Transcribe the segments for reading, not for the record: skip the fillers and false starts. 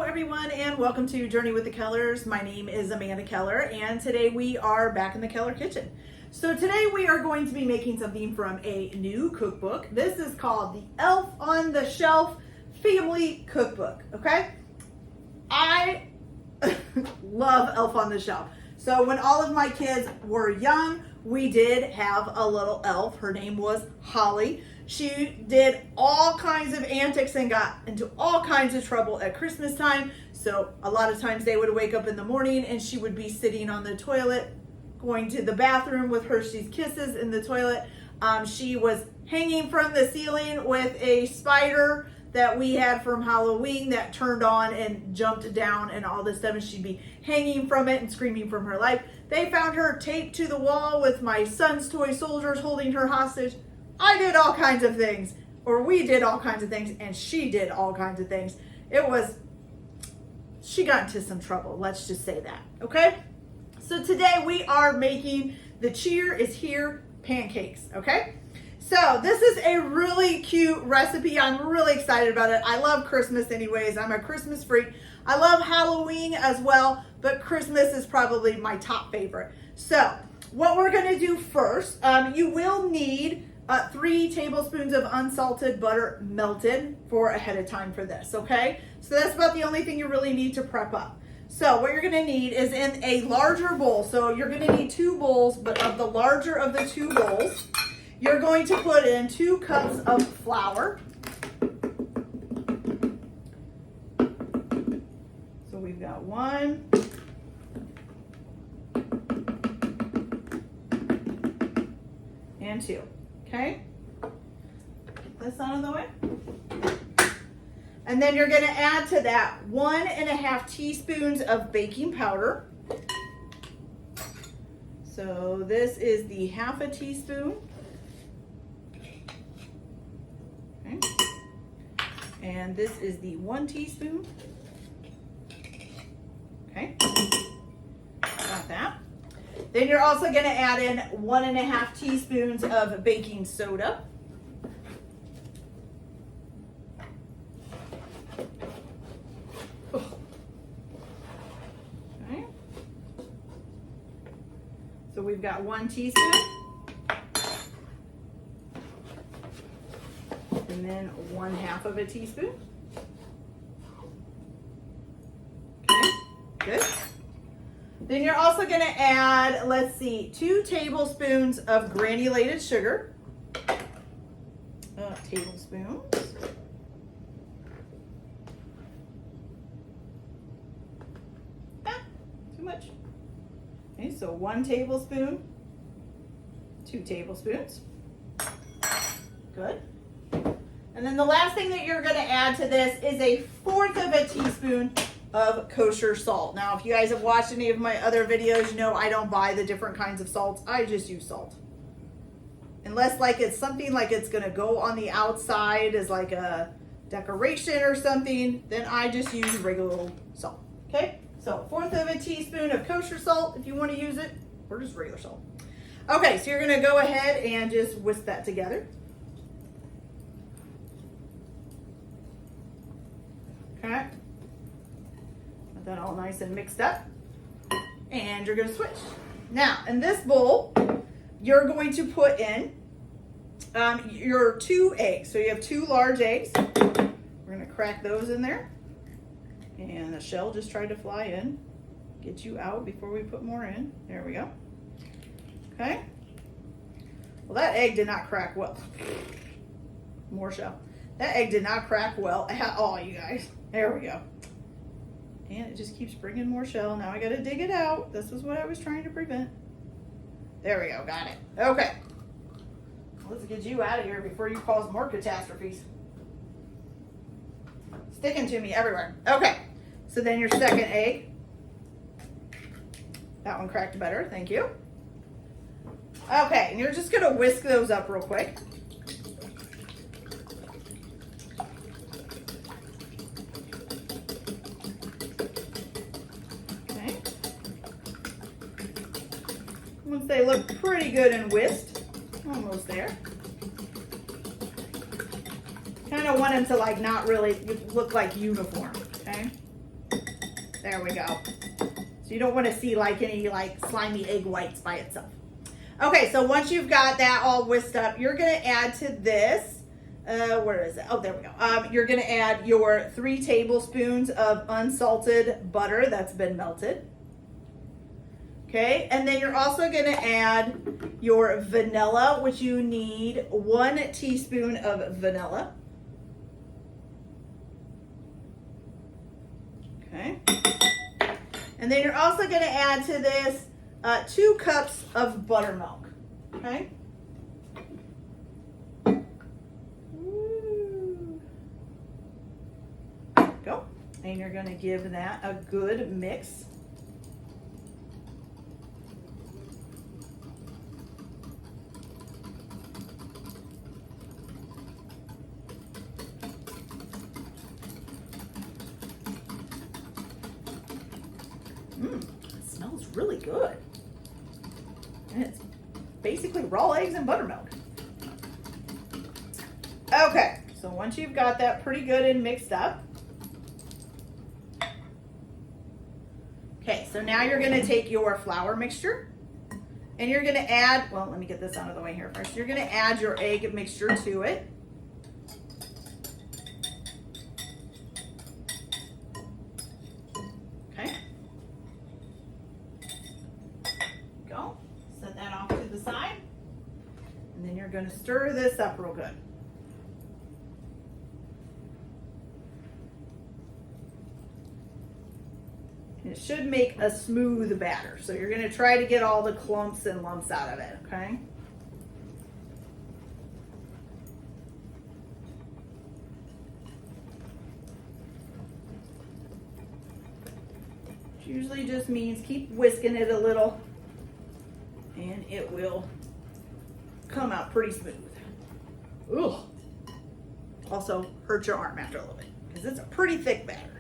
everyone, and welcome to Journey with the Kellers. My name is Amanda Keller, and today we are back in the Keller kitchen. So today we are going to be making something from a new cookbook. This is called the Elf on the Shelf Family Cookbook, okay? I love Elf on the Shelf. So when all of my kids were young, we did have a little elf. Her name was Holly. She did all kinds of antics and got into all kinds of trouble at Christmas time. So a lot of times they would wake up in the morning and she would be sitting on the toilet, going to the bathroom with Hershey's Kisses in the toilet. She was hanging from the ceiling with a spider that we had from Halloween that turned on and jumped down and all this stuff, and she'd be hanging from it and screaming from her life. They found her taped to the wall with my son's toy soldiers holding her hostage. I did all kinds of things, or we did all kinds of things, and she did all kinds of things. She got into some trouble, let's just say that, okay? So today we are making the cheer is here pancakes, okay? So this is a really cute recipe. I'm really excited about it. I love Christmas anyways. I'm a Christmas freak. I love Halloween as well, but Christmas is probably my top favorite. So what we're gonna do first, you will need 3 tablespoons of unsalted butter melted for ahead of time for this, okay? So that's about the only thing you really need to prep up. So what you're gonna need is in a larger bowl. So you're gonna need 2 bowls, but of the larger of the 2 bowls, you're going to put in 2 cups of flour. So we've got 1, and 2. Okay, get this out of the way. And then you're going to add to that 1.5 teaspoons of baking powder. So this is the 1/2 teaspoon. Okay. And this is the 1 teaspoon. Okay, got that. Then you're also going to add in 1.5 teaspoons of baking soda. Okay. So we've got 1 teaspoon. And then 1/2 of a teaspoon. Okay, good. Then you're also going to add, let's see, 2 tablespoons of granulated sugar. Tablespoons. Too much. Okay, so 1 tablespoon, 2 tablespoons. Good. And then the last thing that you're going to add to this is 1/4 of a teaspoon of kosher salt. Now, if you guys have watched any of my other videos, you know I don't buy the different kinds of salts. I just use salt. Unless like it's something like it's going to go on the outside as like a decoration or something, then I just use regular old salt. Okay? So 1/4 of a teaspoon of kosher salt if you want to use it, or just regular salt. Okay, so you're going to go ahead and just whisk that together. Okay. Get that all nice and mixed up. And you're going to switch. Now, in this bowl, you're going to put in your 2 eggs. So you have 2 large eggs. We're going to crack those in there. And the shell just tried to fly in. Get you out before we put more in. There we go. Okay. Well, that egg did not crack well. More shell. That egg did not crack well at all, you guys. There we go. And it just keeps bringing more shell. Now I got to dig it out. This is what I was trying to prevent. There we go. Got it. Okay. Let's get you out of here before you cause more catastrophes. Sticking to me everywhere. Okay. So then your second egg. That one cracked better. Thank you. Okay. And you're just going to whisk those up real quick. Once they look pretty good and whisked, almost there. Kind of want them to like not really look like uniform, okay? There we go. So you don't want to see like any like slimy egg whites by itself. Okay, so once you've got that all whisked up, you're going to add to this, where is it? Oh, there we go. You're going to add your 3 tablespoons of unsalted butter that's been melted. Okay, and then you're also going to add your vanilla, which you need 1 teaspoon of vanilla. Okay, and then you're also going to add to this 2 cups of buttermilk. Okay. Go. And you're going to give that a good mix. It smells really good. And it's basically raw eggs and buttermilk. Okay, so once you've got that pretty good and mixed up, okay, so now you're going to take your flour mixture and you're going to add, well, let me get this out of the way here first. You're going to add your egg mixture to it. Okay. Go. Set that off to the side. And then you're going to stir this up real good. It should make a smooth batter. So you're going to try to get all the clumps and lumps out of it, okay? Which usually just means keep whisking it a little and it will come out pretty smooth. Ugh. Also hurt your arm after a little bit because it's a pretty thick batter.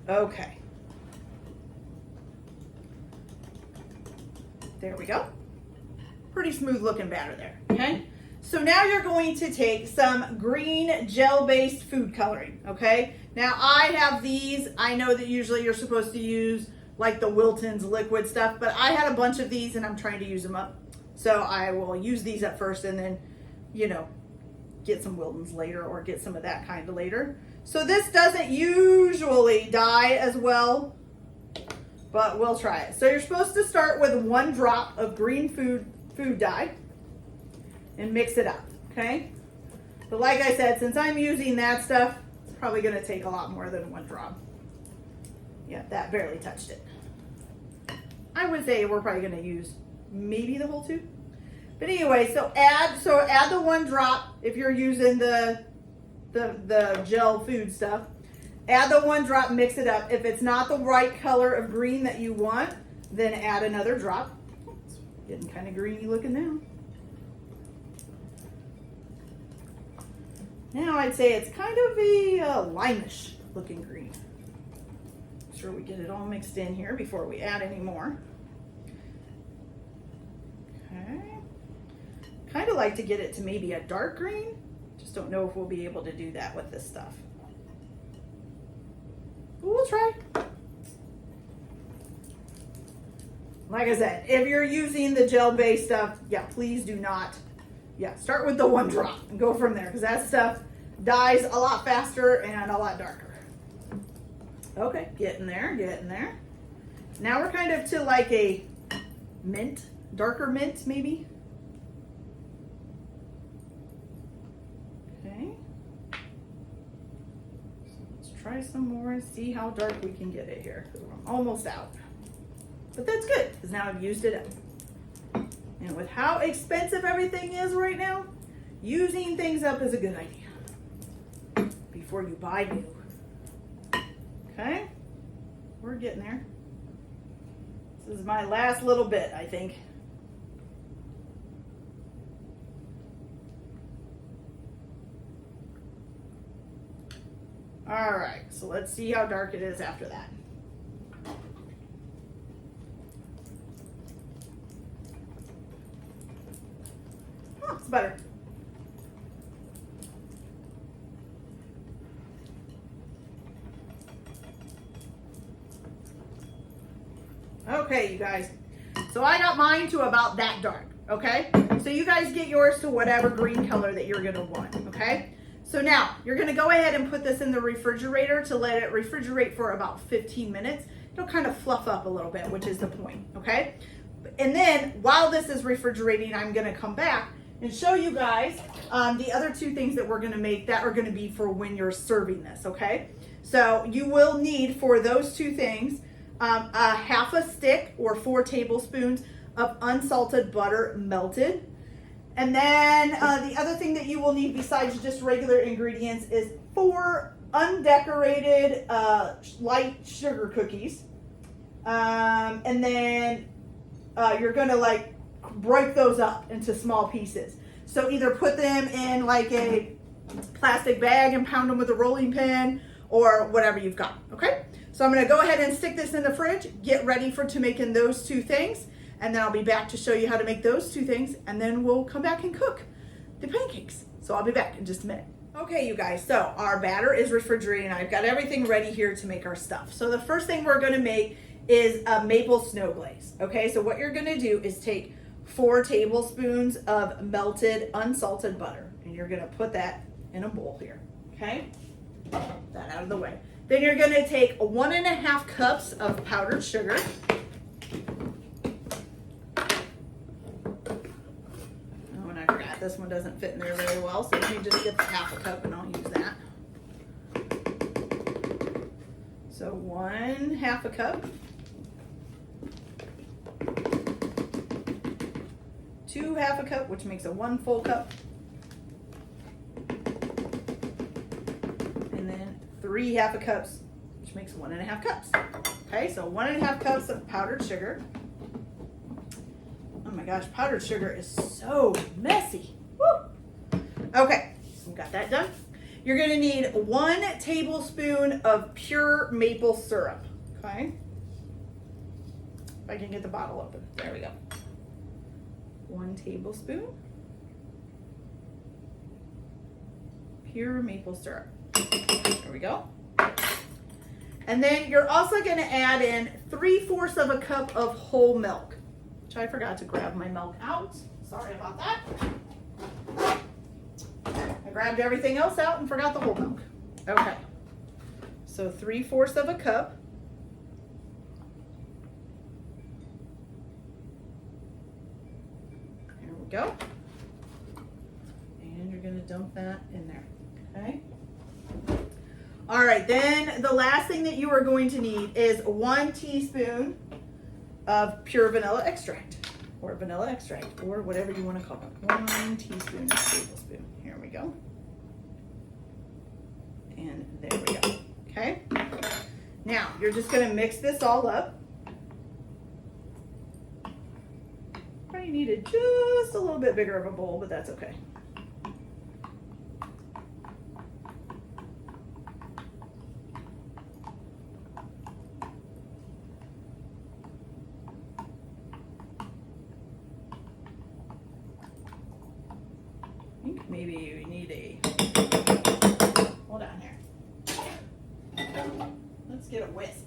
Okay. There we go. Pretty smooth looking batter there, okay? So now you're going to take some green gel-based food coloring, okay? Now I have these. I know that usually you're supposed to use like the Wilton's liquid stuff, but I had a bunch of these and I'm trying to use them up. So I will use these at first and then, you know, get some Wilton's later or get some of that kind of later. So this doesn't usually dye as well, but we'll try it. So you're supposed to start with 1 drop of green food dye and mix it up, okay? But like I said, since I'm using that stuff, it's probably gonna take a lot more than 1 drop. Yeah, that barely touched it. I would say we're probably gonna use maybe the whole tube. But anyway, so add the 1 drop if you're using the gel food stuff. Add the 1 drop, mix it up. If it's not the right color of green that you want, then add another drop. It's getting kind of greeny looking now. Now I'd say it's kind of a limeish looking green. Make sure we get it all mixed in here before we add any more. Okay. Kind of like to get it to maybe a dark green. Just don't know if we'll be able to do that with this stuff. We'll try. Like I said, if you're using the gel-based stuff, yeah, please do not. Yeah, start with the 1 drop and go from there because that stuff dyes a lot faster and a lot darker. Okay, getting there, getting there. Now we're kind of to like a mint, darker mint maybe. Okay. So let's try some more and see how dark we can get it here because we're almost out. But that's good because now I've used it up. And with how expensive everything is right now, using things up is a good idea before you buy new. Okay, we're getting there. This is my last little bit, I think. All right, so let's see how dark it is after that. Oh, it's better. Okay, you guys. So I got mine to about that dark, okay? So you guys get yours to whatever green color that you're gonna want, okay? So now, you're gonna go ahead and put this in the refrigerator to let it refrigerate for about 15 minutes. It'll kind of fluff up a little bit, which is the point, okay? And then, while this is refrigerating, I'm gonna come back and show you guys the other two things that we're gonna make that are gonna be for when you're serving this, okay? So you will need, for those two things, a half a stick or 4 tablespoons of unsalted butter melted. And then the other thing that you will need besides just regular ingredients is 4 undecorated light sugar cookies. And then you're gonna like break those up into small pieces. So either put them in like a plastic bag and pound them with a rolling pin or whatever you've got, okay? So I'm gonna go ahead and stick this in the fridge, get ready to making those two things, and then I'll be back to show you how to make those two things, and then we'll come back and cook the pancakes. So I'll be back in just a minute. Okay, you guys, so our batter is refrigerating. I've got everything ready here to make our stuff. So the first thing we're gonna make is a maple snow glaze, okay? So what you're gonna do is take 4 tablespoons of melted unsalted butter, and you're gonna put that in a bowl here, okay? That out of the way. Then you're gonna take 1.5 cups of powdered sugar. Oh, and I forgot this one doesn't fit in there very well, so you just get the half a cup and I'll use that. So 1/2 a cup. 2 1/2 a cup, which makes a 1 full cup. 3 1/2 cups, which makes 1.5 cups. Okay, so 1.5 cups of powdered sugar. Oh my gosh, powdered sugar is so messy. Woo! Okay, so we got that done. You're gonna need 1 tablespoon of pure maple syrup. Okay, if I can get the bottle open. There we go. 1 tablespoon pure maple syrup. There we go. And then you're also going to add in 3/4 of a cup of whole milk, which I forgot to grab my milk out. Sorry about that. I grabbed everything else out and forgot the whole milk. Okay. So 3/4 of a cup. There we go. And you're going to dump that in there. Okay. All right, then the last thing that you are going to need is 1 teaspoon of pure vanilla extract, or vanilla extract, or whatever you want to call it. 1 teaspoon or tablespoon. Here we go. And there we go. Okay. Now, you're just going to mix this all up. Probably needed just a little bit bigger of a bowl, but that's okay. Maybe you need hold on here. Let's get a whisk.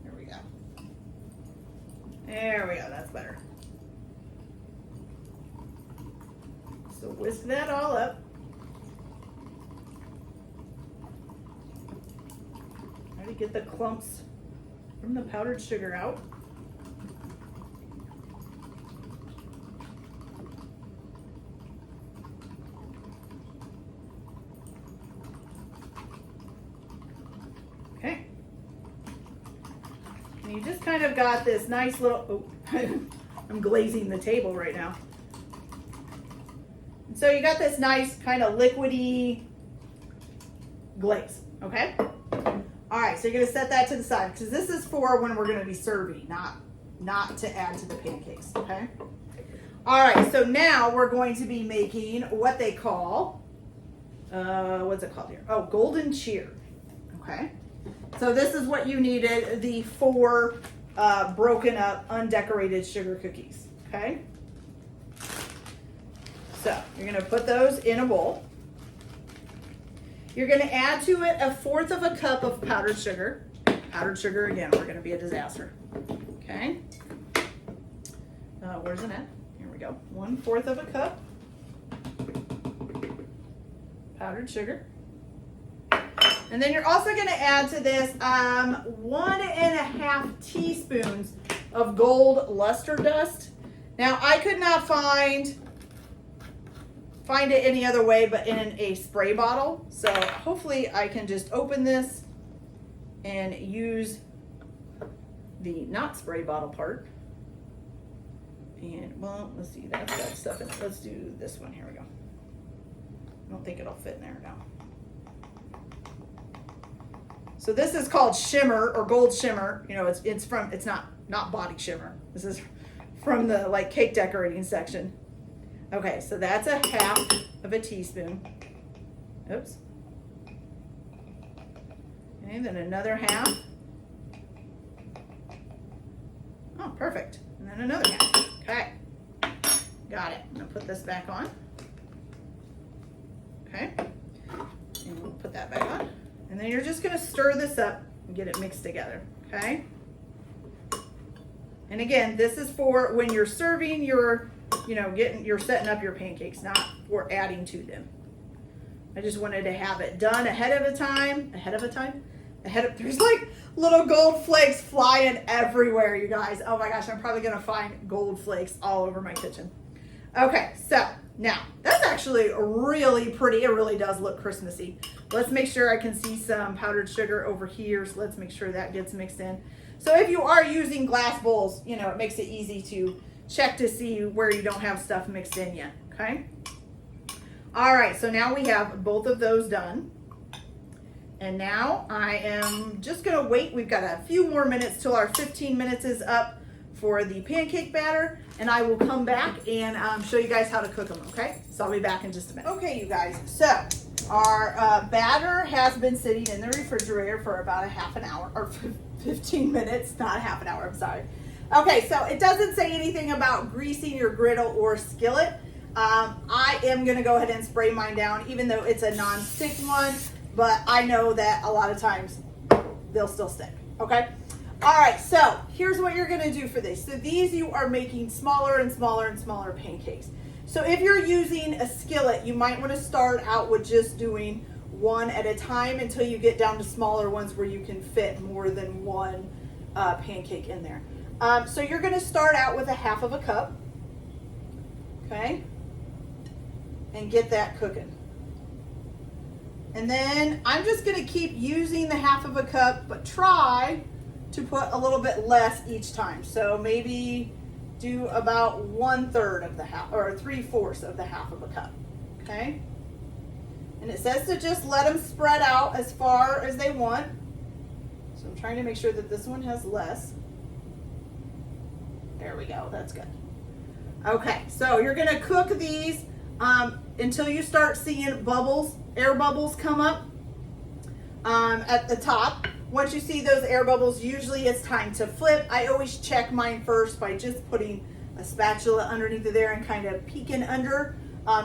There we go. There we go, that's better. So whisk that all up. Try to get the clumps from the powdered sugar out. You just kind of got this nice little, oh, I'm glazing the table right now. So you got this nice kind of liquidy glaze, okay? All right, so you're gonna set that to the side because this is for when we're gonna be serving, not to add to the pancakes, okay? All right, so now we're going to be making what they call, what's it called here? Oh, golden cheer, okay? So this is what you needed, the 4 broken up, undecorated sugar cookies, okay? So you're gonna put those in a bowl. You're gonna add to it 1/4 of a cup of powdered sugar. Powdered sugar, again, we're gonna be a disaster. Okay. Where's it at? Here we go. 1/4 of a cup powdered sugar. And then you're also going to add to this 1½ teaspoons of gold luster dust. Now I could not find it any other way but in a spray bottle. So hopefully I can just open this and use the not spray bottle part. And well, let's see, that's got stuff in it. Let's do this one. Here we go. I don't think it'll fit in there now. So this is called shimmer or gold shimmer. You know, it's not body shimmer. This is from the like cake decorating section. Okay, so that's 1/2 of a teaspoon. Oops. Okay, then another 1/2. Oh, perfect. And then another 1/2. Okay, got it. I'm gonna put this back on. Okay, and we'll put that back on. And then you're just gonna stir this up and get it mixed together, okay? And again, this is for when you're serving your, you're setting up your pancakes, not for adding to them. I just wanted to have it done ahead of time. There's like little gold flakes flying everywhere, you guys. Oh my gosh, I'm probably gonna find gold flakes all over my kitchen. Okay, so now that's actually really pretty. It really does look Christmassy. Let's make sure I can see some powdered sugar over here. So let's make sure that gets mixed in. So if you are using glass bowls, it makes it easy to check to see where you don't have stuff mixed in yet, okay? All right, so now we have both of those done. And now I am just gonna wait. We've got a few more minutes till our 15 minutes is up for the pancake batter, and I will come back and show you guys how to cook them, okay? So I'll be back in just a minute. Okay, you guys, so our batter has been sitting in the refrigerator for about a half an hour, or 15 minutes, not a half an hour, I'm sorry. Okay, so it doesn't say anything about greasing your griddle or skillet. I am gonna go ahead and spray mine down, even though it's a non-stick one, but I know that a lot of times they'll still stick, okay? All right, so here's what you're gonna do for this. So these you are making smaller and smaller and smaller pancakes. So if you're using a skillet, you might wanna start out with just doing one at a time until you get down to smaller ones where you can fit more than one pancake in there. So you're gonna start out with 1/2 of a cup, okay? And get that cooking. And then I'm just gonna keep using the 1/2 of a cup, but try to put a little bit less each time. So maybe do about 1/3 of the half, or 3/4 of the 1/2 of a cup, okay? And it says to just let them spread out as far as they want. So I'm trying to make sure that this one has less. There we go, that's good. Okay, so you're gonna cook these until you start seeing bubbles, air bubbles come up at the top. Once you see those air bubbles, usually it's time to flip. I always check mine first by just putting a spatula underneath of there and kind of peeking under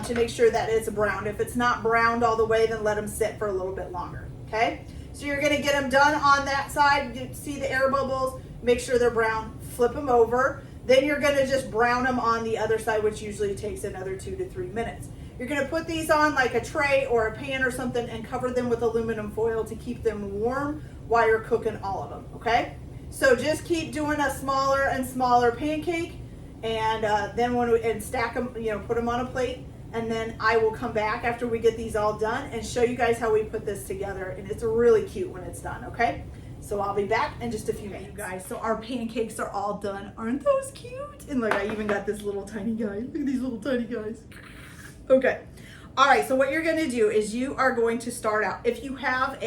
to make sure that it's browned. If it's not browned all the way, then let them sit for a little bit longer, okay? So you're gonna get them done on that side. You see the air bubbles, make sure they're brown, flip them over. Then you're gonna just brown them on the other side, which usually takes another 2 to 3 minutes. You're gonna put these on like a tray or a pan or something and cover them with aluminum foil to keep them warm while you're cooking all of them, okay? So just keep doing a smaller and smaller pancake, and then stack them, put them on a plate, and then I will come back after we get these all done and show you guys how we put this together, and it's really cute when it's done, okay? So I'll be back in just a few minutes, you guys. So our pancakes are all done. Aren't those cute? And look, I even got this little tiny guy. Look at these little tiny guys. Okay. All right, so what you're gonna do is you are going to start out, if you have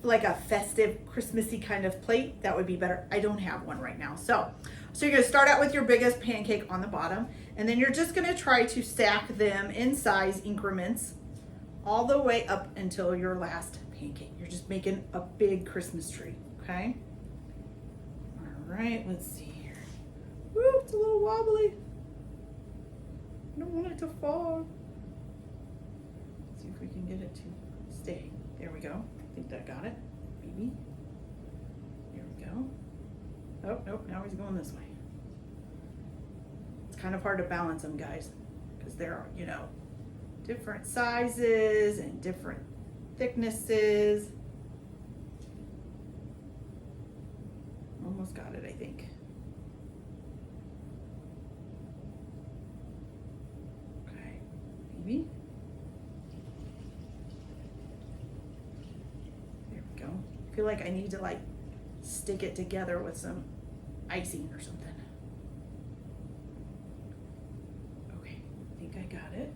like a festive Christmassy kind of plate, that would be better. I don't have one right now. So you're gonna start out with your biggest pancake on the bottom, and then you're just gonna try to stack them in size increments all the way up until your last pancake. You're just making a big Christmas tree, okay? All right, let's see here. Woo, it's a little wobbly. I don't want it to fall. Let's see if we can get it to stay. going this way. It's kind of hard to balance them, guys, because they're, you know, different sizes and different thicknesses. Almost got it, I think. Okay, maybe. There we go. I feel like I need to like stick it together with some icing or something. Okay, I think I got it.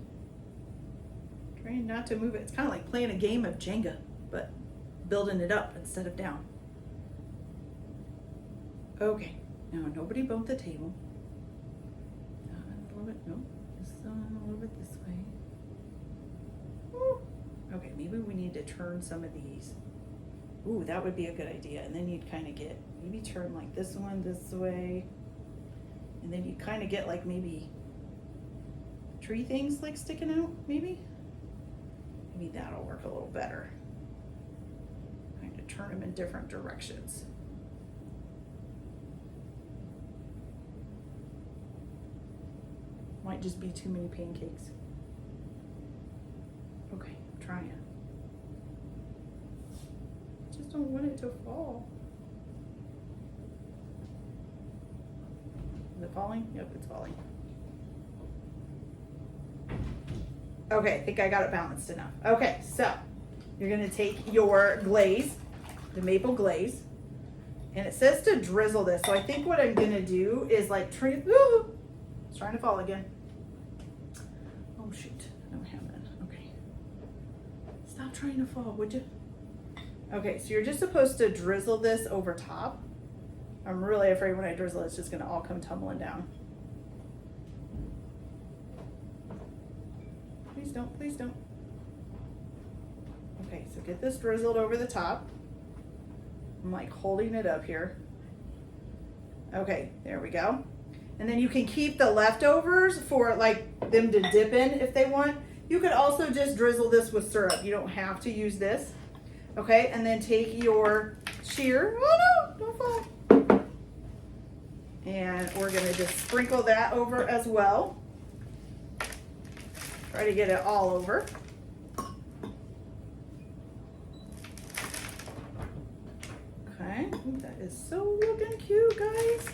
Trying not to move it. It's kind of like playing a game of Jenga, but building it up instead of down. Okay, now nobody bumped the table. A little bit, no, just a little bit this way. Woo. Okay, maybe we need to turn some of these. Ooh, that would be a good idea. And then you'd kind of get, maybe turn like this one this way. And then you kind of get like maybe tree things like sticking out, maybe? Maybe that'll work a little better. Kind of turn them in different directions. Might just be too many pancakes. Okay, I'm trying. Just don't want it to fall. Is it falling? Yep, it's falling. Okay, I think I got it balanced enough. Okay, so you're gonna take your glaze, the maple glaze, and it says to drizzle this. So I think what I'm gonna do is like it's trying to fall again. Oh shoot, I don't have that. Okay. Stop trying to fall, would you? Okay, so you're just supposed to drizzle this over top. I'm really afraid when I drizzle it's just gonna all come tumbling down. Please don't, please don't. Okay, so get this drizzled over the top. I'm like holding it up here. Okay, there we go. And then you can keep the leftovers for like them to dip in if they want. You could also just drizzle this with syrup. You don't have to use this. Okay, and then take your shear. Oh no, don't fall. And we're gonna just sprinkle that over as well. Try to get it all over. Okay, that is so looking cute, guys.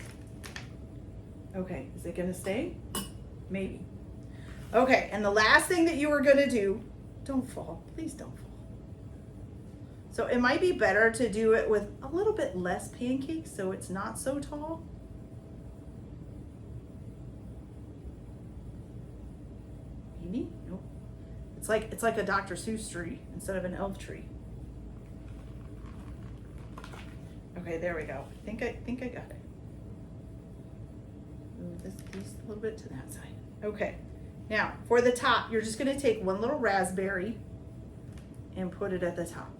Okay, is it gonna stay? Maybe. Okay, and the last thing that you are gonna do, don't fall, please don't fall. So it might be better to do it with a little bit less pancakes so it's not so tall. Maybe? Nope. It's like a Dr. Seuss tree instead of an elf tree. Okay, there we go. I think I got it. Move this piece a little bit to that side. Okay. Now, for the top, you're just going to take one little raspberry and put it at the top.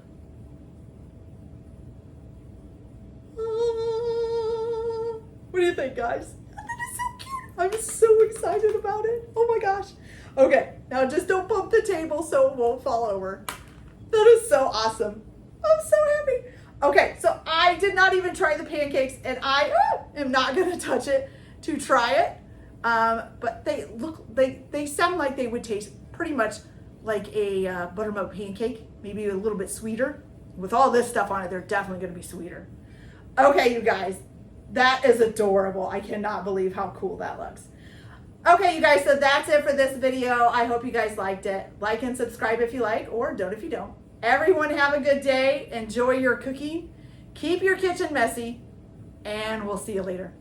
What do you think, guys? That is so cute. I'm so excited about it. Oh my gosh. Okay, now just don't bump the table so it won't fall over. That is so awesome. I'm so happy. Okay, so I did not even try the pancakes, and I am not going to touch it to try it. But they sound like they would taste pretty much like a buttermilk pancake, maybe a little bit sweeter. With all this stuff on it, they're definitely going to be sweeter. Okay, you guys, that is adorable. I cannot believe how cool that looks. Okay, you guys, so that's it for this video. I hope you guys liked it. Like and subscribe if you like, or don't if you don't. Everyone have a good day. Enjoy your cooking. Keep your kitchen messy, and we'll see you later.